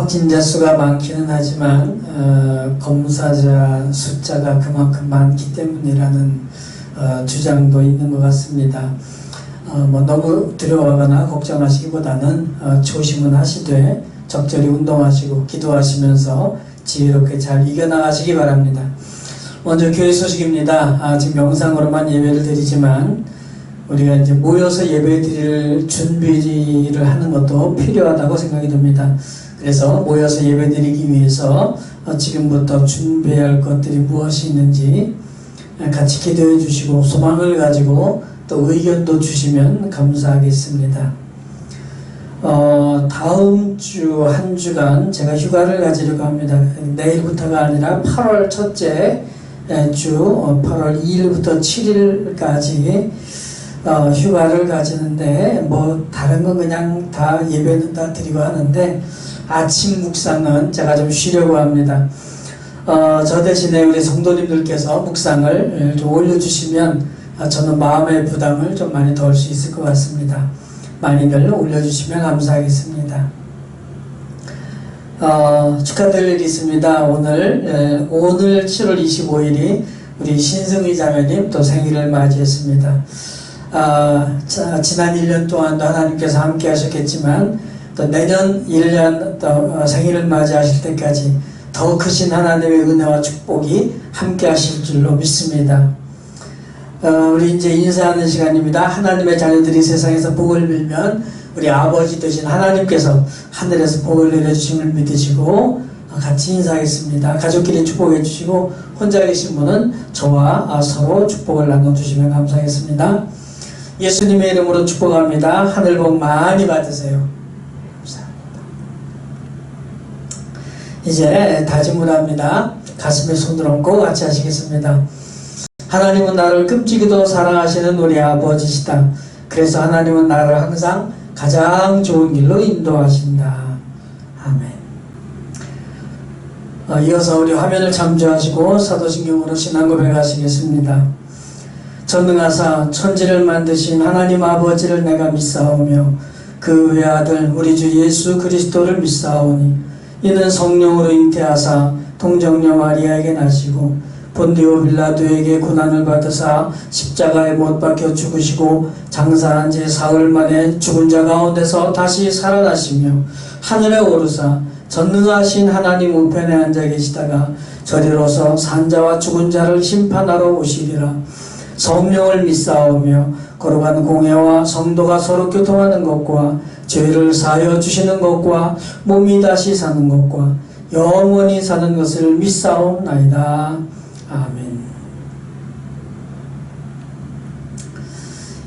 확진자 수가 많기는 하지만 검사자 숫자가 그만큼 많기 때문이라는 주장도 있는 것 같습니다. 너무 두려워하거나 걱정하시기보다는 조심은 하시되 적절히 운동하시고 기도하시면서 지혜롭게 잘 이겨나가시기 바랍니다. 먼저 교회 소식입니다. 지금 영상으로만 예배를 드리지만 우리가 이제 모여서 예배 드릴 준비를 하는 것도 필요하다고 생각이 듭니다. 그래서 모여서 예배 드리기 위해서 지금부터 준비해야 할 것들이 무엇이 있는지 같이 기도해 주시고 소망을 가지고 또 의견도 주시면 감사하겠습니다. 다음 주 한 주간 제가 휴가를 가지려고 합니다. 내일부터가 아니라 8월 첫째 주 8월 2일부터 7일까지 휴가를 가지는데 다른 건 그냥 다 예배는 다 드리고 하는데 아침 묵상은 제가 좀 쉬려고 합니다. 저 대신에 우리 성도님들께서 묵상을 좀 올려주시면 저는 마음의 부담을 좀 많이 덜 수 있을 것 같습니다. 많이들 올려주시면 감사하겠습니다. 축하드릴 일이 있습니다. 오늘 7월 25일이 우리 신승희 자매님 또 생일을 맞이했습니다. 지난 1년 동안도 하나님께서 함께 하셨겠지만 또 내년 1년 또 생일을 맞이하실 때까지 더 크신 하나님의 은혜와 축복이 함께 하실 줄로 믿습니다. 우리 이제 인사하는 시간입니다. 하나님의 자녀들이 세상에서 복을 빌면 우리 아버지 되신 하나님께서 하늘에서 복을 내려주심을 믿으시고 같이 인사하겠습니다. 가족끼리 축복해 주시고 혼자 계신 분은 저와 서로 축복을 나눠주시면 감사하겠습니다. 예수님의 이름으로 축복합니다. 하늘 복 많이 받으세요. 감사합니다. 이제 다짐을 합니다. 가슴에 손을 얹고 같이 하시겠습니다. 하나님은 나를 끔찍이도 사랑하시는 우리 아버지시다. 그래서 하나님은 나를 항상 가장 좋은 길로 인도하신다. 아멘. 이어서 우리 화면을 참조하시고 사도신경으로 신앙 고백하시겠습니다. 전능하사 천지를 만드신 하나님 아버지를 내가 믿사오며 그 외아들 우리 주 예수 그리스도를 믿사오니 이는 성령으로 잉태하사 동정녀 마리아에게 나시고 본디오 빌라도에게 고난을 받으사 십자가에 못 박혀 죽으시고 장사한 지 사흘 만에 죽은 자 가운데서 다시 살아나시며 하늘에 오르사 전능하신 하나님 우편에 앉아 계시다가 저리로서 산자와 죽은 자를 심판하러 오시리라. 성령을 믿사오며 거룩한 공회와 성도가 서로 교통하는 것과 죄를 사하여 주시는 것과 몸이 다시 사는 것과 영원히 사는 것을 믿사옵나이다. 아멘.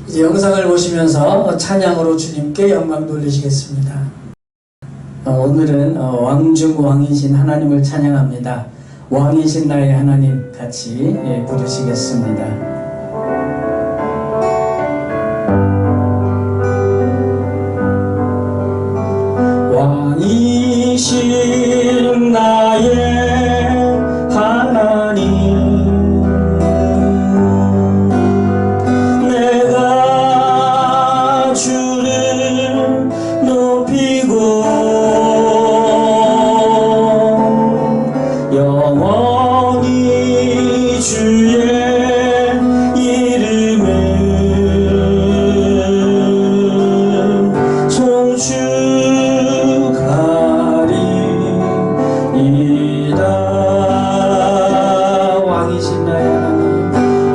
이제 영상을 보시면서 찬양으로 주님께 영광 돌리시겠습니다. 오늘은 왕중왕이신 하나님을 찬양합니다. 왕이신 나의 하나님 같이 부르시겠습니다. 왕이신 나의 하나님 내가 주를 높이고 영원히 주의 이름을 송축하리이다.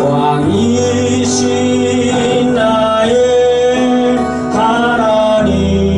왕이신 나의 하나님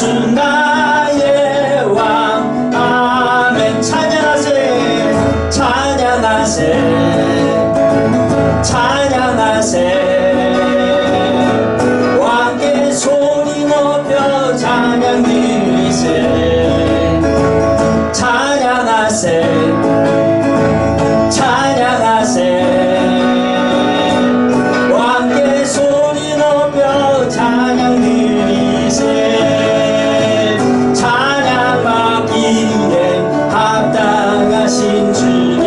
예수 나의 왕. 아멘. 찬양하세 찬양하세 찬양하세. 왕께 소리 높여 찬양 드리세. 찬양하세 찬양하세. 왕께 소리 높여 찬양 드리세. 찬양 받기에 합당하신 주님,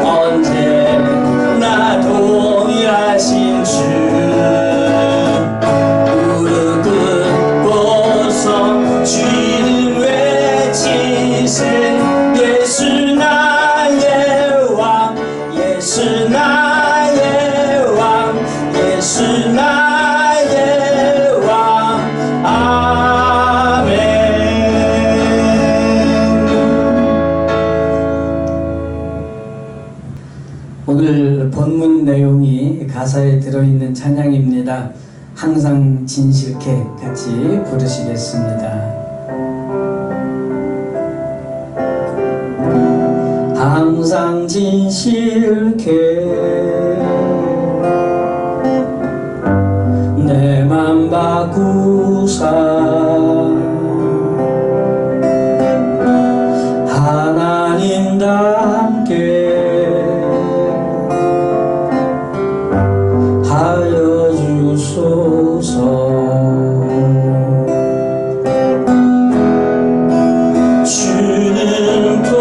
언제나 동일하신 주. 무릎 꿇고서 주님 외치세. 예수 나의 왕. 예수 나의 왕. 예수 나의 왕. 아멘. 오늘 본문 내용이 가사에 들어있는 찬양입니다. 항상 진실케 같이 부르시겠습니다. 항상 진실케 내 맘 바꾸사. 하나님답게 하여 주소서. 주는 도리자니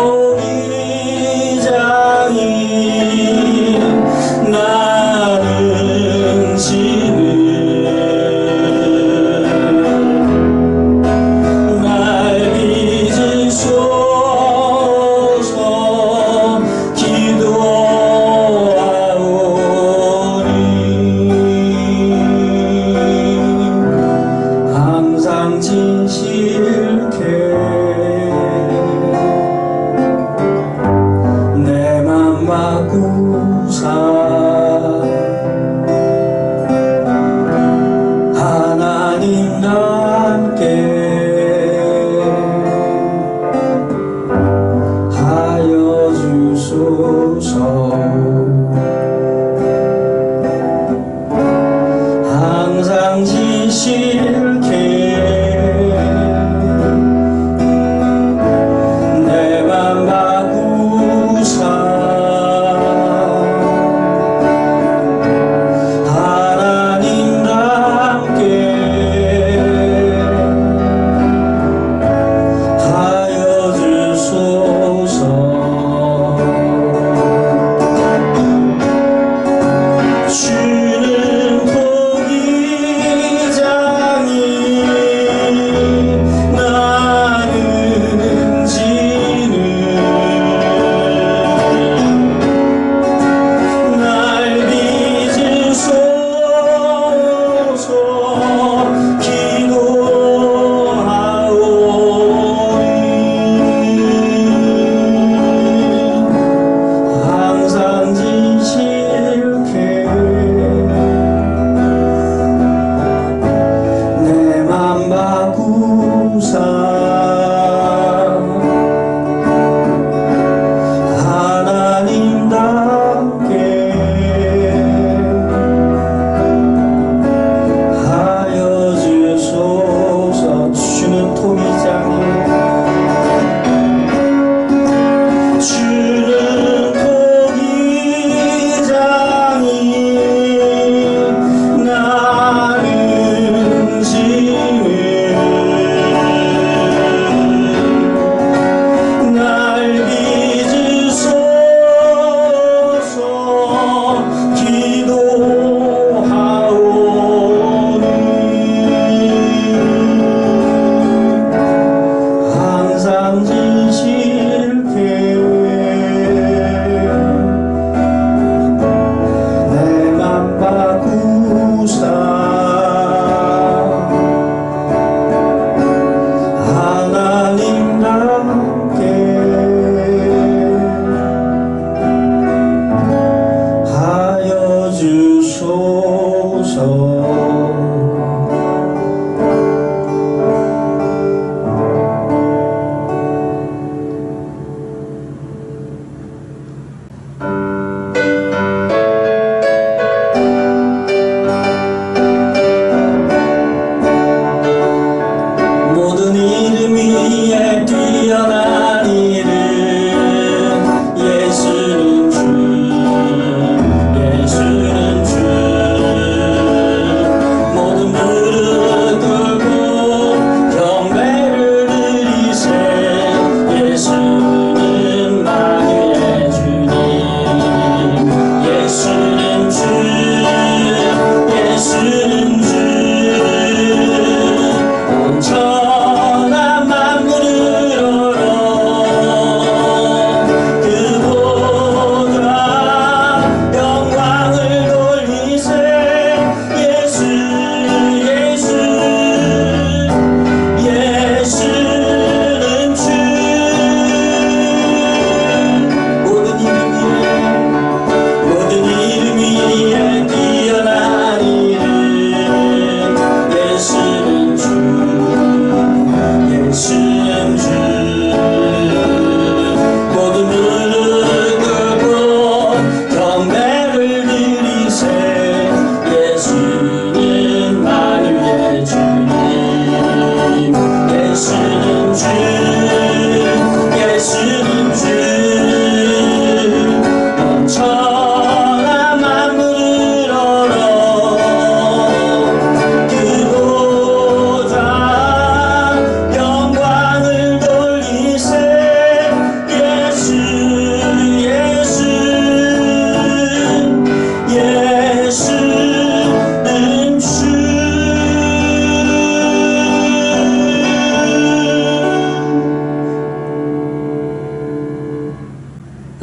나는 지는 날 믿으소서. 기도하오니 항상 진실케 내 맘 바꾸사. 하나님답게 하여 주소서. 항상 진실케 내 맘 바꾸사. 하나님답게 하여 주소서.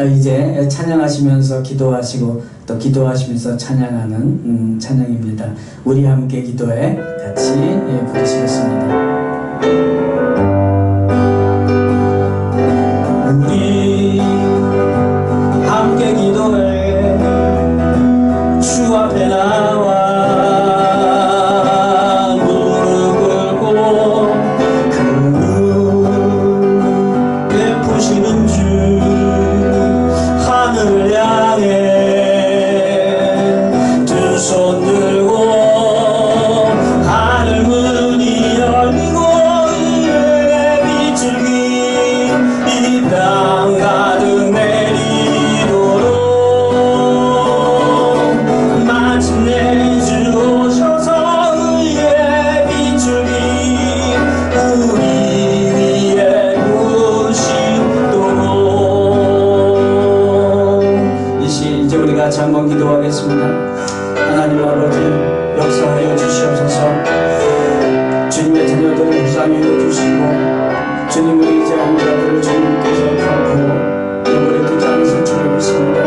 이제 찬양하시면서 기도하시고 또 기도하시면서 찬양하는 찬양입니다. 우리 함께 기도해 같이 부르시겠습니다. 우리 함께 기도해 주 앞에 나와 무릎 꿇고 그 베푸시는 주 하늘을 향해 두 손 들고 하늘 문이 열리고 의의 빛을 이 땅 가득 내리도록 마침내 주 오셔서 의의 빛을 우리 위에 부으시도록. 이제 우리 같이 한번 기도하겠습니다. 하나님 아버지, 역사하여 주시옵소서. 주님의 자녀들을 불쌍히 여겨주시고 주님을 의지하는 자들을 주님께서 갚고 영원히 두지 않으실 줄을 믿습니다.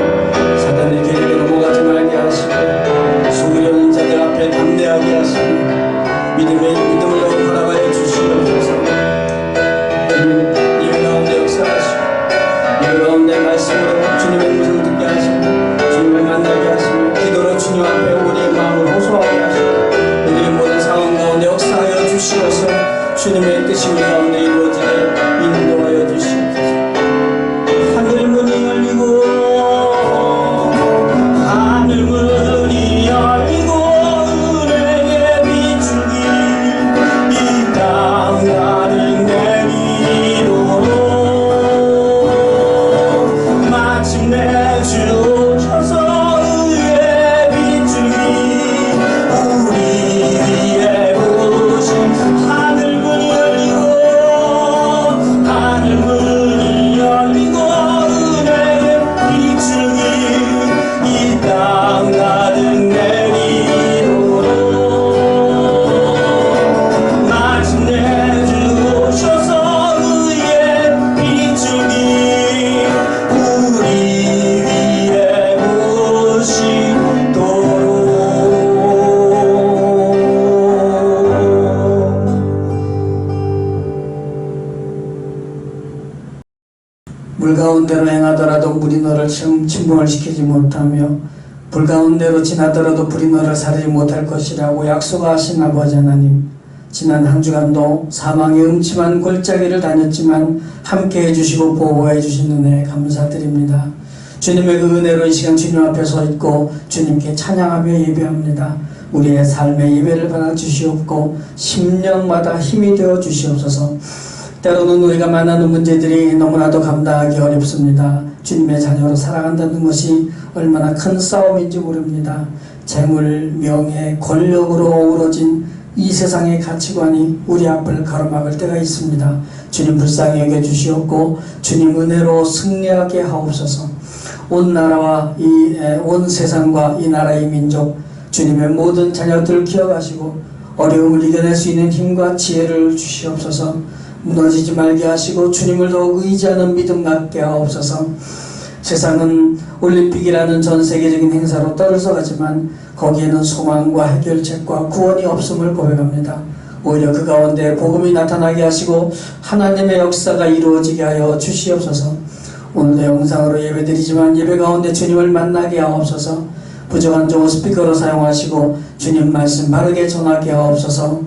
사단의 계략에 넘어가지 말게 하시고 속이려는 자들 앞에 담대하게 하시고 믿음을 허락하여 주시옵소서. 예배 가운데 역사하시고 예배 가운데 말씀으로 주님의 음성을 듣게 하시고 주님을 만나게 하시고 기도로 주님 앞에 우리의 마음을 호소하게 하시고 우리의 모든 상황 가운데 역사하여 주시어서 주님의 뜻이 우리 가운데 이루어지게 인도하여 주시옵소서. 하늘 문이 열리고 하늘 문이 열리고 은혜의 비추기 이 땅 가득 내리도록 마침내 주 오셔서 의의 비추기 우리 위에 부으신 하늘 문이 열리고 하늘 문이 열리고 은혜의 비추기 이 땅 가득 내리도록 마침내 주 오셔서 의의 비추기 우리 위에 부으시도록. 물 가운데로 행하더라도 물이 너를 침몰을 시키지 못하며 불 가운데로 지나더라도 불이 너를 사르지 못할 것이라고 약속하신 아버지 하나님, 지난 한 주간도 사망의 음침한 골짜기를 다녔지만 함께 해주시고 보호해 주신 은혜 감사드립니다. 주님의 그 은혜로 이 시간 주님 앞에 서 있고 주님께 찬양하며 예배합니다. 우리의 삶의 예배를 받아 주시옵고 심령마다 힘이 되어 주시옵소서. 때로는 우리가 만나는 문제들이 너무나도 감당하기 어렵습니다. 주님의 자녀로 살아간다는 것이 얼마나 큰 싸움인지 모릅니다. 재물, 명예, 권력으로 어우러진 이 세상의 가치관이 우리 앞을 가로막을 때가 있습니다. 주님 불쌍히 여겨주시옵고 주님 은혜로 승리하게 하옵소서. 온 나라와 온 세상과 이 나라의 민족, 주님의 모든 자녀들을 기억하시고 어려움을 이겨낼 수 있는 힘과 지혜를 주시옵소서. 무너지지 말게 하시고 주님을 더욱 의지하는 믿음 갖게 하옵소서. 세상은 올림픽이라는 전 세계적인 행사로 떠들썩하지만 거기에는 소망과 해결책과 구원이 없음을 고백합니다. 오히려 그 가운데 복음이 나타나게 하시고 하나님의 역사가 이루어지게 하여 주시옵소서. 오늘도 영상으로 예배드리지만 예배 가운데 주님을 만나게 하옵소서. 부족한 종을 스피커로 사용하시고 주님 말씀 바르게 전하게 하옵소서.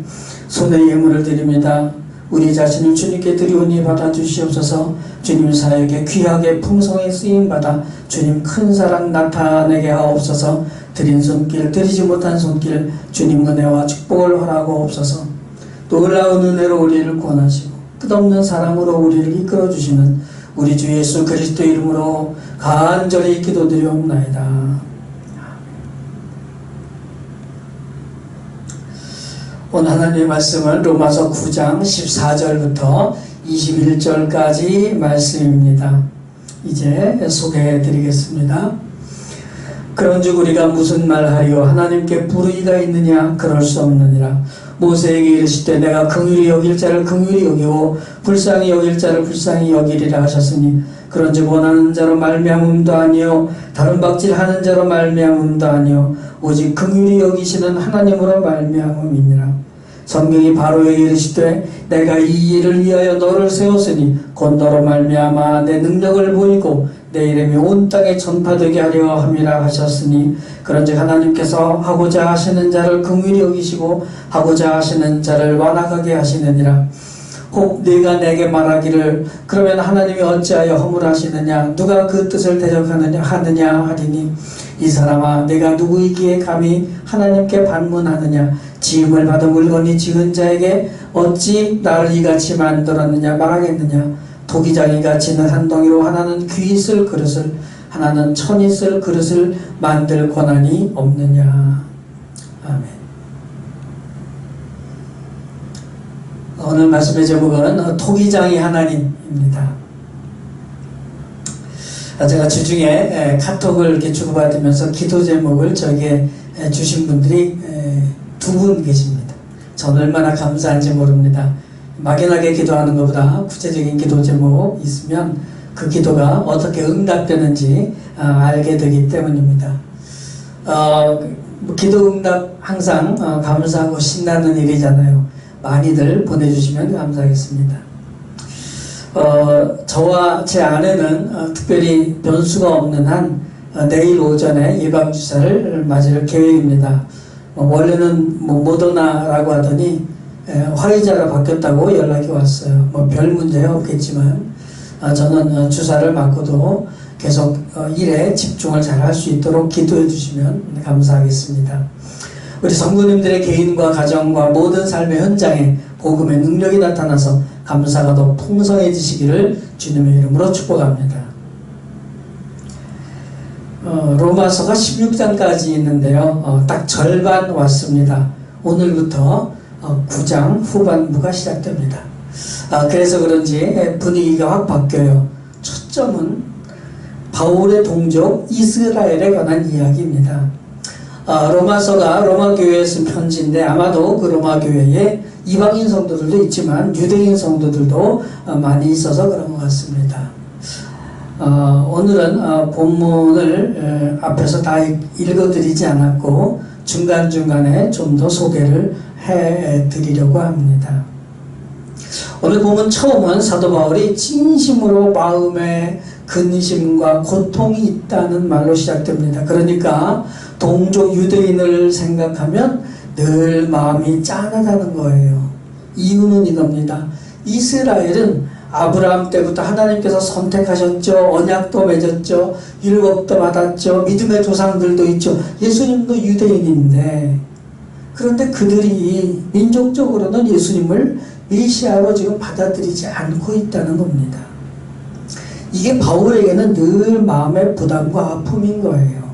손에 예물을 드립니다. 우리 자신을 주님께 드리오니 받아주시옵소서. 주님 사역에 귀하게 풍성히 쓰임받아 주님 큰 사랑 나타내게 하옵소서. 드린 손길, 드리지 못한 손길 주님 은혜와 축복을 허락하옵소서. 놀라운 은혜로 우리를 구원하시고 끝없는 사랑으로 우리를 이끌어주시는 우리 주 예수 그리스도 이름으로 간절히 기도드리옵나이다. 오늘 하나님의 말씀은 로마서 9장 14절부터 21절까지 말씀입니다. 이제 소개해 드리겠습니다. 그런즉 우리가 무슨 말하리요? 하나님께 불의가 있느냐? 그럴 수 없느니라. 모세에게 이르시되 내가 긍휼히 여길 자를 긍휼히 여기고 불쌍히 여길 자를 불쌍히 여기리라 하셨으니 그런즉 원하는 자로 말미암음도 아니요 다른 박질하는 자로 말미암음도 아니요 오직 긍휼히 여기시는 하나님으로 말미암음이니라. 성경이 바로에게 이르시되 내가 이 일을 위하여 너를 세웠으니 곧 너로 말미암아 내 능력을 보이고 내 이름이 온 땅에 전파되게 하려 함이라 하셨으니 그런즉 하나님께서 하고자 하시는 자를 긍휼히 여기시고 하고자 하시는 자를 완악하게 하시느니라. 혹 네가 내게 말하기를 그러면 하나님이 어찌하여 허물하시느냐 누가 그 뜻을 대적하느냐 하느냐 하리니 이 사람아 내가 누구이기에 감히 하나님께 반문하느냐 지음을 받은 물건이 지은 자에게 어찌 나를 이같이 만들었느냐 말하겠느냐. 토기장이가 지는 한 덩이로 하나는 귀 있을 그릇을 하나는 천 있을 그릇을 만들 권한이 없느냐. 아멘. 오늘 말씀의 제목은 토기장이 하나님입니다. 제가 주중에 카톡을 이렇게 주고받으면서 기도 제목을 저에게 주신 분들이 두 분 계십니다. 저는 얼마나 감사한지 모릅니다. 막연하게 기도하는 것보다 구체적인 기도 제목 있으면 그 기도가 어떻게 응답되는지 알게 되기 때문입니다. 기도 응답 항상 감사하고 신나는 일이잖아요. 많이들 보내주시면 감사하겠습니다. 저와 제 아내는 특별히 변수가 없는 한 내일 오전에 예방주사를 맞을 계획입니다. 원래는 모더나라고 하더니 화이자가 바뀌었다고 연락이 왔어요. 별 문제 없겠지만 저는 주사를 맞고도 계속 일에 집중을 잘 할 수 있도록 기도해 주시면 감사하겠습니다. 우리 성도님들의 개인과 가정과 모든 삶의 현장에 복음의 능력이 나타나서 감사가 더 풍성해지시기를 주님의 이름으로 축복합니다. 로마서가 16장까지 있는데요. 딱 절반 왔습니다. 오늘부터 9장 후반부가 시작됩니다. 그래서 그런지 분위기가 확 바뀌어요. 초점은 바울의 동족 이스라엘에 관한 이야기입니다. 로마서가 로마 교회에 쓴 편지인데 아마도 그 로마 교회에 이방인 성도들도 있지만 유대인 성도들도 많이 있어서 그런 것 같습니다. 오늘은 본문을 앞에서 다 읽어드리지 않았고 중간중간에 좀 더 소개를 해드리려고 합니다. 오늘 보면 처음은 사도 바울이 진심으로 마음에 근심과 고통이 있다는 말로 시작됩니다. 그러니까 동족 유대인을 생각하면 늘 마음이 짠하다는 거예요. 이유는 이겁니다. 이스라엘은 아브라함 때부터 하나님께서 선택하셨죠. 언약도 맺었죠. 율법도 받았죠. 믿음의 조상들도 있죠. 예수님도 유대인인데 그런데 그들이 민족적으로는 예수님을 메시아로 지금 받아들이지 않고 있다는 겁니다. 이게 바울에게는 늘 마음의 부담과 아픔인 거예요.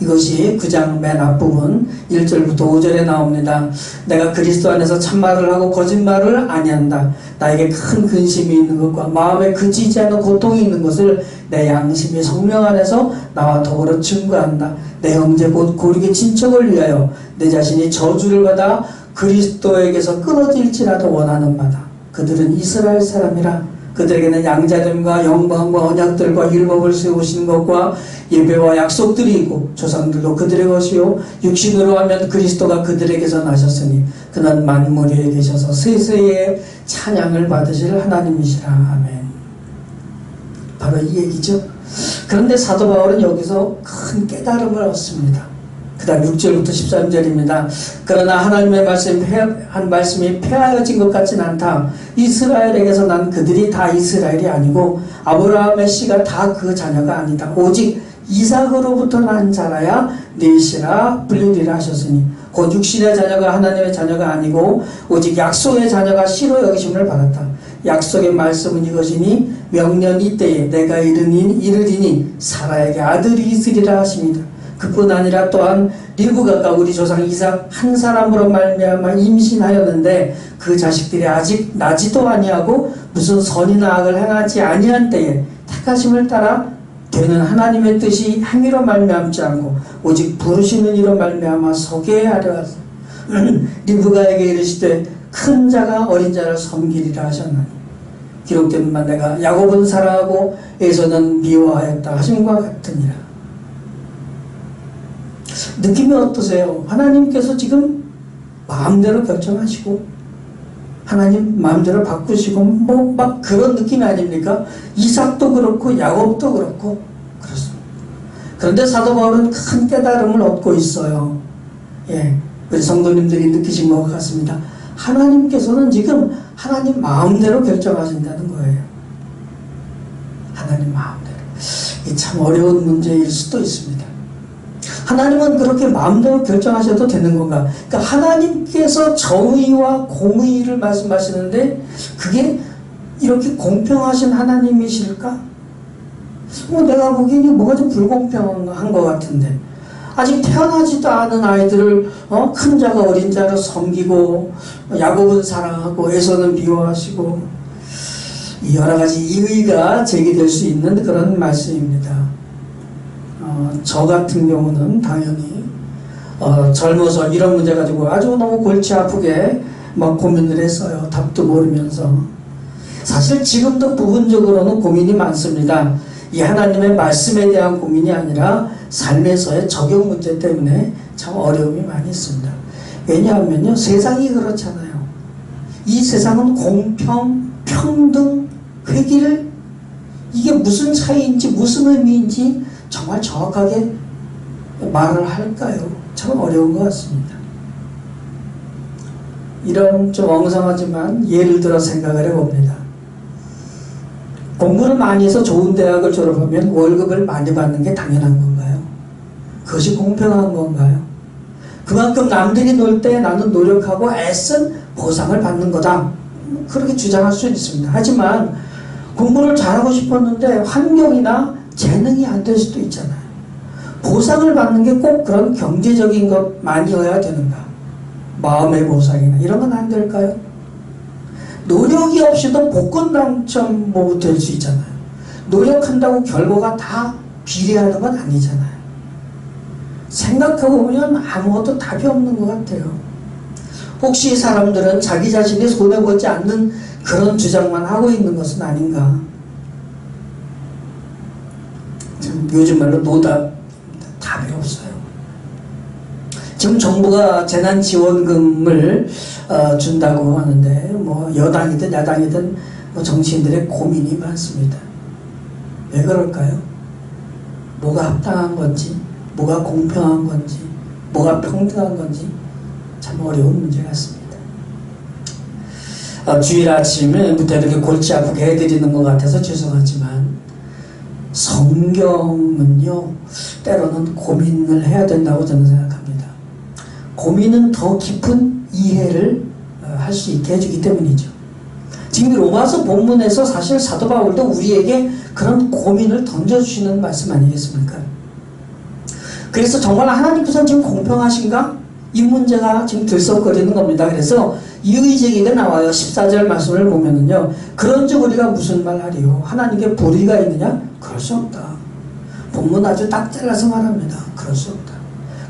이것이 9장 맨 앞부분 1절부터 5절에 나옵니다. 내가 그리스도 안에서 참말을 하고 거짓말을 아니한다. 나에게 큰 근심이 있는 것과 마음에 그치지 않는 고통이 있는 것을 내 양심이 성령 안에서 나와 더불어 증거한다. 내 형제 곧 고르게 친척을 위하여 내 자신이 저주를 받아 그리스도에게서 끊어질지라도 원하는 바다. 그들은 이스라엘 사람이라. 그들에게는 양자됨과 영광과 언약들과 율법을 세우신 것과 예배와 약속들이 있고 조상들도 그들의 것이요 육신으로 하면 그리스도가 그들에게서 나셨으니 그는 만물 위에 계셔서 세세의 찬양을 받으실 하나님이시라. 아멘. 바로 이 얘기죠. 그런데 사도 바울은 여기서 큰 깨달음을 얻습니다. 그 다음 6절부터 13절입니다. 그러나 하나님의 말씀이 폐하여진 것 같진 않다. 이스라엘에게서 난 그들이 다 이스라엘이 아니고 아브라함의 씨가 다 그 자녀가 아니다. 오직 이삭으로부터 난 자라야 넷이라 불리리라 하셨으니 곧 육신의 자녀가 하나님의 자녀가 아니고 오직 약속의 자녀가 씨로 여기심을 받았다. 약속의 말씀은 이것이니 명년 이때에 내가 이르리니 사라에게 아들이 있으리라 하십니다. 그뿐 아니라 또한 리브가가 우리 조상 이삭 한 사람으로 말미암아 임신하였는데 그 자식들이 아직 나지도 아니하고 무슨 선이나 악을 행하지 아니한 때에 택하심을 따라 되는 하나님의 뜻이 행위로 말미암지 않고 오직 부르시는 이로 말미암아 서게 하려 하사 리브가에게 이르시되 큰 자가 어린 자를 섬기리라 하셨나니 기록된 바 내가 야곱은 사랑하고 에서는 미워하였다 하심과 같으니라. 느낌이 어떠세요? 하나님께서 지금 마음대로 결정하시고 하나님 마음대로 바꾸시고 뭐 막 그런 느낌이 아닙니까? 이삭도 그렇고 야곱도 그렇고 그렇습니다. 그런데 사도 바울은 큰 깨달음을 얻고 있어요. 예, 우리 성도님들이 느끼신 것 같습니다. 하나님께서는 지금 하나님 마음대로 결정하신다는 거예요. 하나님 마음대로. 이 참 어려운 문제일 수도 있습니다. 하나님은 그렇게 마음대로 결정하셔도 되는 건가? 그러니까 하나님께서 정의와 공의를 말씀하시는데 그게 이렇게 공평하신 하나님이실까? 내가 보기에는 뭐가 좀 불공평한 것 같은데 아직 태어나지도 않은 아이들을 큰 자가 어린 자를 섬기고 야곱은 사랑하고 에서는 미워하시고 여러 가지 이의가 제기될 수 있는 그런 말씀입니다. 저 같은 경우는 당연히 젊어서 이런 문제 가지고 아주 너무 골치 아프게 막 고민을 했어요. 답도 모르면서. 사실 지금도 부분적으로는 고민이 많습니다. 이 하나님의 말씀에 대한 고민이 아니라 삶에서의 적용 문제 때문에 참 어려움이 많이 있습니다. 왜냐하면요, 세상이 그렇잖아요. 이 세상은 공평, 평등, 회기를 이게 무슨 차이인지 무슨 의미인지 정말 정확하게 말을 할까요? 참 어려운 것 같습니다. 이런 좀 엉성하지만 예를 들어 생각을 해봅니다. 공부를 많이 해서 좋은 대학을 졸업하면 월급을 많이 받는 게 당연한 건가요? 그것이 공평한 건가요? 그만큼 남들이 놀 때 나는 노력하고 애쓴 보상을 받는 거다. 그렇게 주장할 수 있습니다. 하지만 공부를 잘하고 싶었는데 환경이나 재능이 안 될 수도 있잖아요. 보상을 받는 게 꼭 그런 경제적인 것만이어야 되는가? 마음의 보상이나 이런 건 안 될까요? 노력이 없이도 복권 당첨 뭐 될 수 있잖아요. 노력한다고 결과가 다 비례하는 건 아니잖아요. 생각하고 보면 아무것도 답이 없는 것 같아요. 혹시 사람들은 자기 자신이 손해보지 않는 그런 주장만 하고 있는 것은 아닌가? 요즘 말로 노답, 답이 없어요. 지금 정부가 재난지원금을 준다고 하는데 뭐 여당이든 야당이든 뭐 정치인들의 고민이 많습니다. 왜 그럴까요? 뭐가 합당한 건지, 뭐가 공평한 건지, 뭐가 평등한 건지 참 어려운 문제 같습니다. 주일 아침에부터 이렇게 골치 아프게 해드리는 것 같아서 죄송하지만 성경은요, 때로는 고민을 해야 된다고 저는 생각합니다. 고민은 더 깊은 이해를 할 수 있게 해주기 때문이죠. 지금 로마서 본문에서 사실 사도 바울도 우리에게 그런 고민을 던져주시는 말씀 아니겠습니까? 그래서 정말 하나님께서 지금 공평하신가? 이 문제가 지금 들썩거리는 겁니다. 그래서 이의제기가 나와요. 14절 말씀을 보면은요, 그런즉 우리가 무슨 말 하리요? 하나님께 불의가 있느냐? 그럴 수 없다. 본문 아주 딱 잘라서 말합니다. 그럴 수 없다.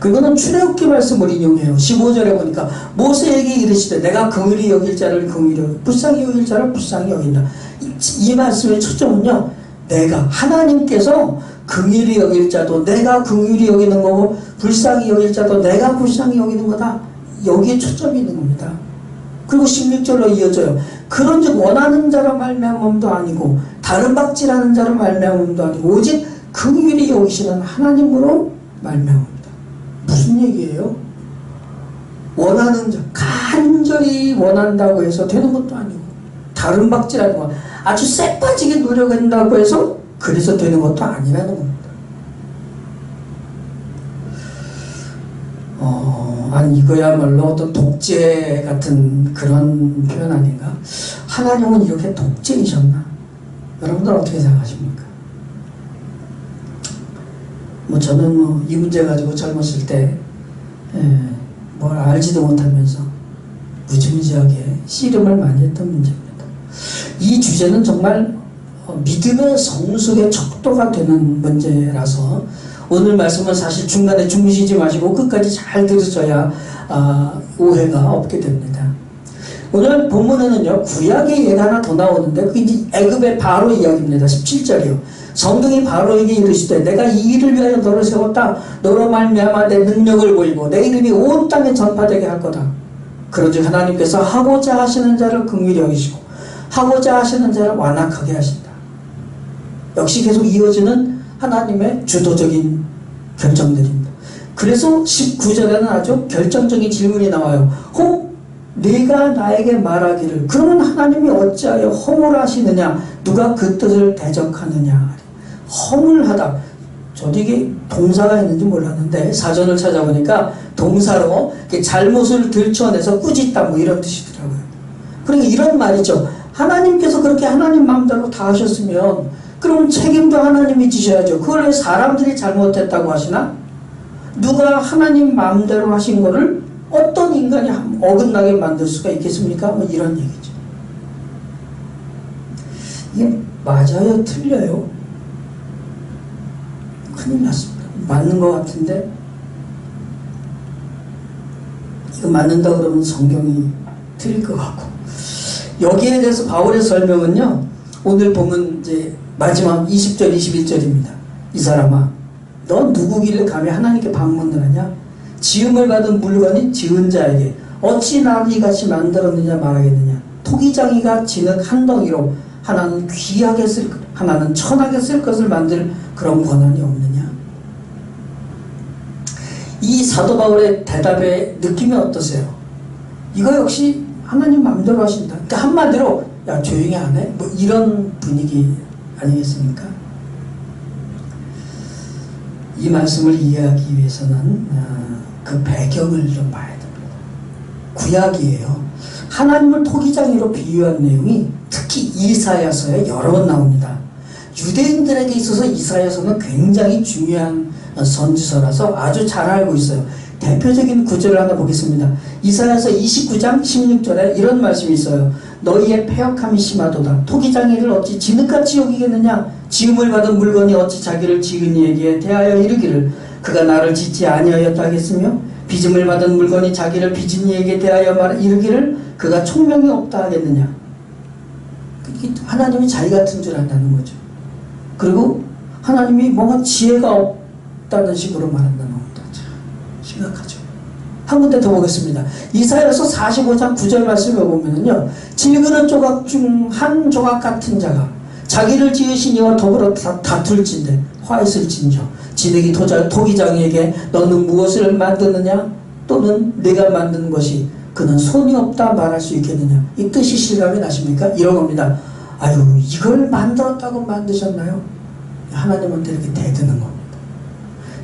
그거는 출애굽기 말씀을 인용해요. 15절에 보니까 모세에게 이르시되 내가 긍휼히 여길 자를 긍휼히 여기고 불쌍히 여길 자를 불쌍히 여긴다. 이 말씀의 초점은요, 내가 하나님께서 긍휼히 여길 자도 내가 긍휼히 여기는 거고 불쌍히 여길 자도 내가 불쌍히 여기는 거다. 여기에 초점이 있는 겁니다. 그리고 16절로 이어져요. 그런즉 원하는 자로 말미암음도 아니고 다른 박질하는 자로 말미암음도 아니고 오직 긍휼히 여기시는 하나님으로 말미암음이다. 무슨 얘기예요? 원하는 자, 간절히 원한다고 해서 되는 것도 아니고 다른 박질하는 거 아주 쎄빠지게 노력한다고 해서 그래서 되는 것도 아니라는 겁니다. 아니 이거야말로 어떤 독재 같은 그런 표현 아닌가? 하나님은 이렇게 독재이셨나? 여러분들 어떻게 생각하십니까? 뭐 저는 뭐 이 문제 가지고 젊었을 때 뭘 알지도 못하면서 무지무지하게 씨름을 많이 했던 문제입니다. 이 주제는 정말 믿음의 성숙의 척도가 되는 문제라서 오늘 말씀은 사실 중간에 주무시지 마시고 끝까지 잘 들으셔야 오해가 없게 됩니다. 오늘 본문에는요, 구약의 예가 하나 더 나오는데, 그게 이제 애굽의 바로 이야기입니다. 17절이요. 성경이 바로에게 이르시되 내가 이 일을 위하여 너를 세웠다. 너로 말미암아 내 능력을 보이고 내 이름이 온 땅에 전파되게 할 거다. 그런즉 하나님께서 하고자 하시는 자를 긍휼히 여기시고 하고자 하시는 자를 완악하게 하신다. 역시 계속 이어지는 하나님의 주도적인 결정들입니다. 그래서 19절에는 아주 결정적인 질문이 나와요. 혹 네가 나에게 말하기를 그러면 하나님이 어찌하여 허물하시느냐? 누가 그 뜻을 대적하느냐? 허물하다. 저도 이게 동사가 있는지 몰랐는데 사전을 찾아보니까 동사로 잘못을 들춰내서 꾸짖다 뭐 이런 뜻이더라고요. 그러니까 이런 말이죠. 하나님께서 그렇게 하나님 마음대로 다 하셨으면 그럼 책임도 하나님이 지셔야죠. 그걸 왜 사람들이 잘못했다고 하시나? 누가 하나님 마음대로 하신 거를 어떤 인간이 어긋나게 만들 수가 있겠습니까? 뭐 이런 얘기죠. 이게 맞아요? 틀려요? 큰일 났습니다. 맞는 것 같은데 이거 맞는다 그러면 성경이 틀릴 것 같고, 여기에 대해서 바울의 설명은요, 오늘 보면 이제 마지막 20절 21절입니다. 이 사람아 너 누구길래 감히 하나님께 방문을 하냐? 지음을 받은 물건이 지은 자에게 어찌 나를 이같이 만들었느냐 말하겠느냐? 토기장이가 진흙 한 덩이로 하나는 귀하게 쓸 것, 하나는 천하게 쓸 것을 만들 그런 권한이 없느냐? 이 사도 바울의 대답의 느낌이 어떠세요? 이거 역시 하나님 마음대로 하신다. 그러니까 한마디로 야 조용히 안 해? 뭐 이런 분위기 아니겠습니까? 이 말씀을 이해하기 위해서는 그 배경을 좀 봐야 됩니다. 구약이에요. 하나님을 토기장이로 비유한 내용이 특히 이사야서에 여러 번 나옵니다. 유대인들에게 있어서 이사야서는 굉장히 중요한 선지서라서 아주 잘 알고 있어요. 대표적인 구절을 하나 보겠습니다. 이사야서 29장 16절에 이런 말씀이 있어요. 너희의 패역함이 심하도다. 토기장이를 어찌 진흙같이 여기겠느냐? 지음을 받은 물건이 어찌 자기를 지은 이에게 대하여 이르기를 그가 나를 짓지 아니하였다 하겠으며 빚음을 받은 물건이 자기를 빚은 이에게 대하여 이르기를 그가 총명이 없다 하겠느냐? 하나님이 자기 같은 줄 안다는 거죠. 그리고 하나님이 뭔가 지혜가 없다는 식으로 말한다는 겁니다. 참 심각하죠. 한 군데 더 보겠습니다. 이사야서 45장 9절 말씀을 보면요, 질그는 조각 중 한 조각 같은 자가 자기를 지으신 이와 더불어 다툴진대 화했을진저 진흙이 토기장에게 너는 무엇을 만드느냐? 또는 내가 만든 것이 그는 손이 없다 말할 수 있겠느냐? 이 뜻이 실감이 나십니까? 이런 겁니다. 아유 이걸 만들었다고 만드셨나요? 하나님한테 이렇게 대드는 겁니다.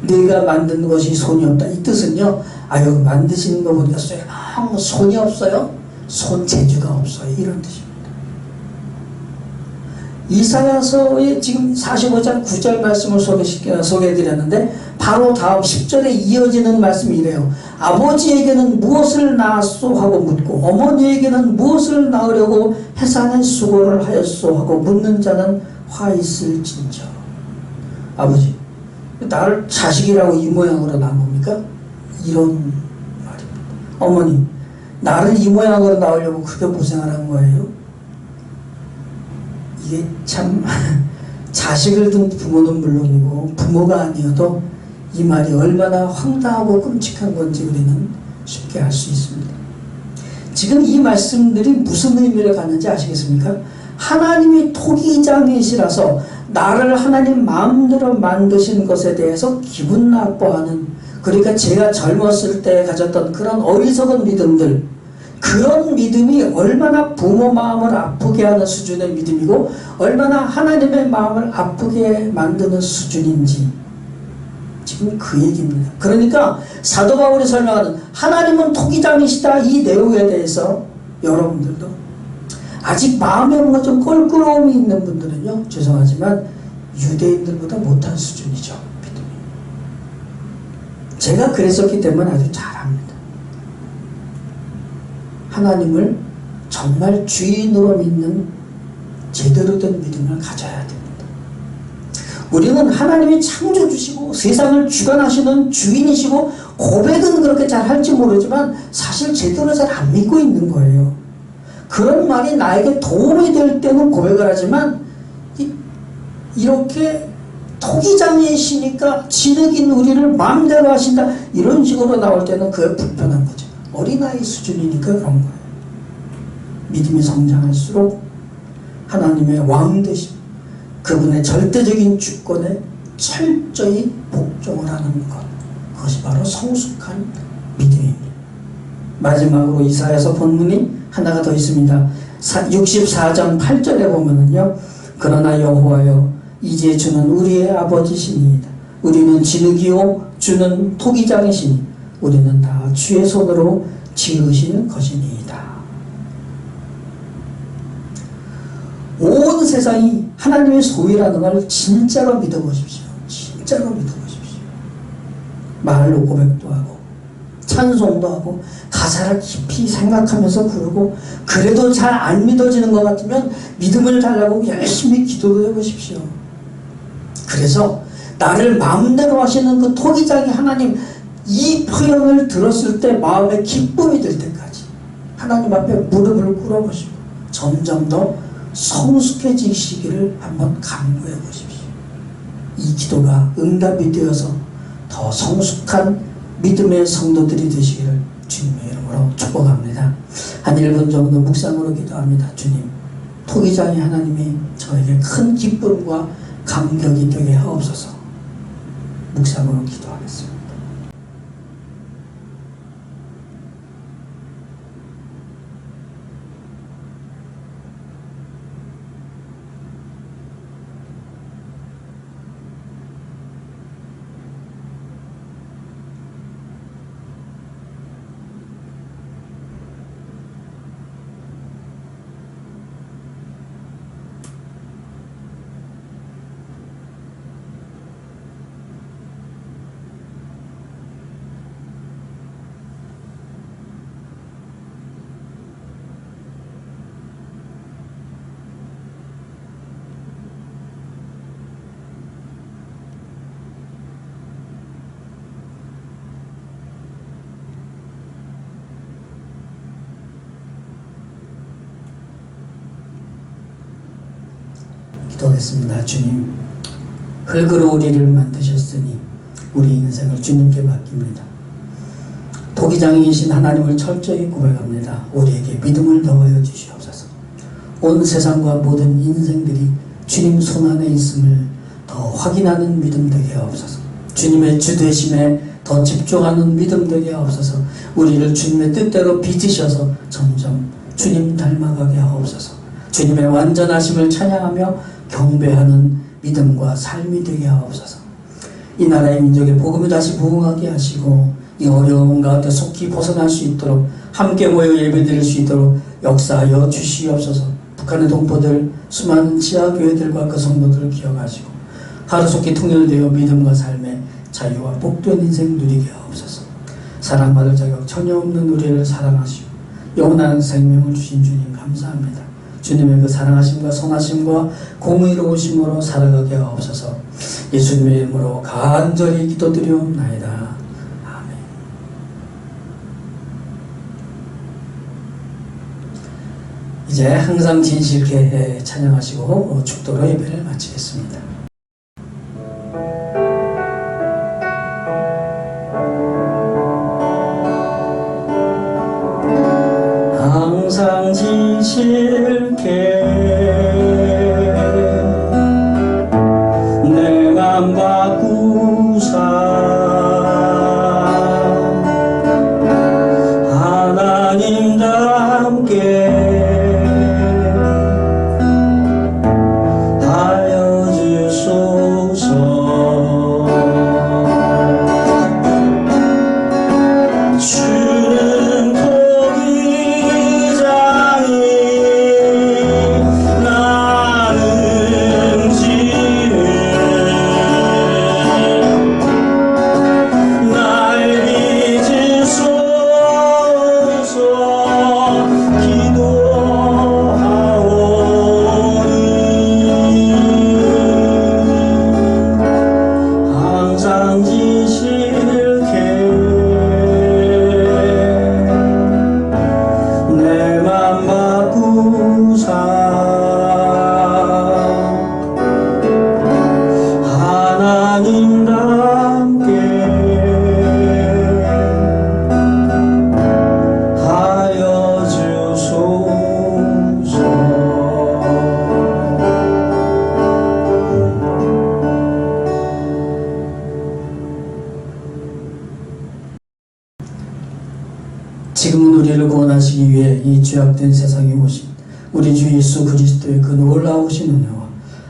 내가 만든 것이 손이 없다. 이 뜻은요, 아유 만드시는 거 보니까 너무 손이 없어요? 손재주가 없어요. 이런 뜻입니다. 이사야서의 지금 45장 9절 말씀을 소개해드렸는데 바로 다음 10절에 이어지는 말씀이 이래요. 아버지에게는 무엇을 낳았소 하고 묻고 어머니에게는 무엇을 낳으려고 해산의 수고를 하였소 하고 묻는 자는 화 있을진저. 아버지, 나를 자식이라고 이 모양으로 낳은 겁니까? 이런 말입니다. 어머니, 나를 이 모양으로 낳으려고 그렇게 고생을 한 거예요? 이게 참 자식을 둔 부모는 물론이고 부모가 아니어도 이 말이 얼마나 황당하고 끔찍한 건지 우리는 쉽게 알 수 있습니다. 지금 이 말씀들이 무슨 의미를 갖는지 아시겠습니까? 하나님이 토기장이시라서 나를 하나님 마음대로 만드신 것에 대해서 기분 나빠하는, 그러니까 제가 젊었을 때 가졌던 그런 어리석은 믿음들, 그런 믿음이 얼마나 부모 마음을 아프게 하는 수준의 믿음이고 얼마나 하나님의 마음을 아프게 만드는 수준인지 지금 그 얘기입니다. 그러니까 사도 바울이 설명하는 하나님은 토기장이시다 이 내용에 대해서 여러분들도 아직 마음에 뭔가 좀 껄끄러움이 있는 분들은요, 죄송하지만 유대인들보다 못한 수준이죠. 믿음이. 제가 그랬었기 때문에 아주 잘 압니다. 하나님을 정말 주인으로 믿는 제대로 된 믿음을 가져야 됩니다. 우리는 하나님이 창조주시고 세상을 주관하시는 주인이시고 고백은 그렇게 잘 할지 모르지만 사실 제대로 잘 안 믿고 있는 거예요. 그런 말이 나에게 도움이 될 때는 고백을 하지만 이렇게 토기장이시니까 진흙인 우리를 마음대로 하신다 이런 식으로 나올 때는 그게 불편한 거죠. 어린아이 수준이니까 그런 거예요. 믿음이 성장할수록 하나님의 왕 되심, 그분의 절대적인 주권에 철저히 복종을 하는 것, 그것이 바로 성숙한 믿음입니다. 마지막으로 이사야서 본문이 하나가 더 있습니다. 64장 8절에 보면은요, 그러나 여호와여 이제 주는 우리의 아버지시니이다. 우리는 진흙이요 주는 토기장이시니 우리는 다 주의 손으로 지으신 것이니이다. 온 세상이 하나님의 소유라는 걸 진짜로 믿어보십시오. 진짜로 믿어보십시오. 말로 고백도 하고 찬송도 하고 가사를 깊이 생각하면서 부르고 그래도 잘 안 믿어지는 것 같으면 믿음을 달라고 열심히 기도도 해보십시오. 그래서 나를 마음대로 하시는 그 토기장이 하나님, 이 표현을 들었을 때 마음에 기쁨이 들 때까지 하나님 앞에 무릎을 꿇어보시고 점점 더 성숙해지시기를 한번 간구해 보십시오. 이 기도가 응답이 되어서 더 성숙한 믿음의 성도들이 되시기를 주님의 이름으로 축복합니다. 한 1분 정도 묵상으로 기도합니다. 주님, 토기장이 하나님이 저에게 큰 기쁨과 감격이 되게 하옵소서. 묵상으로 기도하겠습니다. 기도하겠습니다. 주님, 흙으로 우리를 만드셨으니 우리 인생을 주님께 맡깁니다. 토기장이신 하나님을 철저히 고백합니다. 우리에게 믿음을 더하여 주시옵소서. 온 세상과 모든 인생들이 주님 손안에 있음을 더 확인하는 믿음 되게 하옵소서. 주님의 주되심에 더 집중하는 믿음 되게 하옵소서. 우리를 주님의 뜻대로 빚으셔서 점점 주님 닮아가게 하옵소서. 주님의 완전하심을 찬양하며 경배하는 믿음과 삶이 되게 하옵소서. 이 나라의 민족의 복음이 다시 부흥하게 하시고 이 어려움 가운데 속히 벗어날 수 있도록 함께 모여 예배드릴 수 있도록 역사하여 주시옵소서. 북한의 동포들, 수많은 지하교회들과 그 성도들을 기억하시고 하루속히 통일되어 믿음과 삶의 자유와 복된 인생 누리게 하옵소서. 사랑받을 자격 전혀 없는 우리를 사랑하시고 영원한 생명을 주신 주님 감사합니다. 주님의 그 사랑하심과 선하심과 공의로우심으로 살아가게 하옵소서. 예수님의 이름으로 간절히 기도드리옵나이다. 아멘. 이제 항상 진실케 찬양하시고 축도로 예배를 마치겠습니다. 항상 진실케 내 맘 바꾸사 하나님답게 하여 주소서. 주는 토기장이 지금은 우리를 구원하시기 위해 이 죄악된 세상에 오신 우리 주 예수 그리스도의 그 놀라우신 은혜와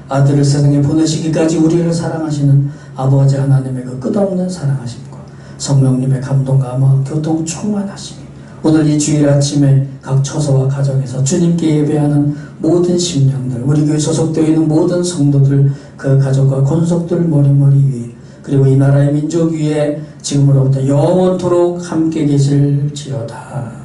아들을 세상에 보내시기까지 우리를 사랑하시는 아버지 하나님의 그 끝없는 사랑하심과 성령님의 감동과 아마 교통 충만하심이 오늘 이 주일 아침에 각 처소와 가정에서 주님께 예배하는 모든 심령들, 우리 교회 소속되어 있는 모든 성도들, 그 가족과 권속들 머리머리 위에, 그리고 이 나라의 민족 위에 지금으로부터 영원토록 함께 계실지어다.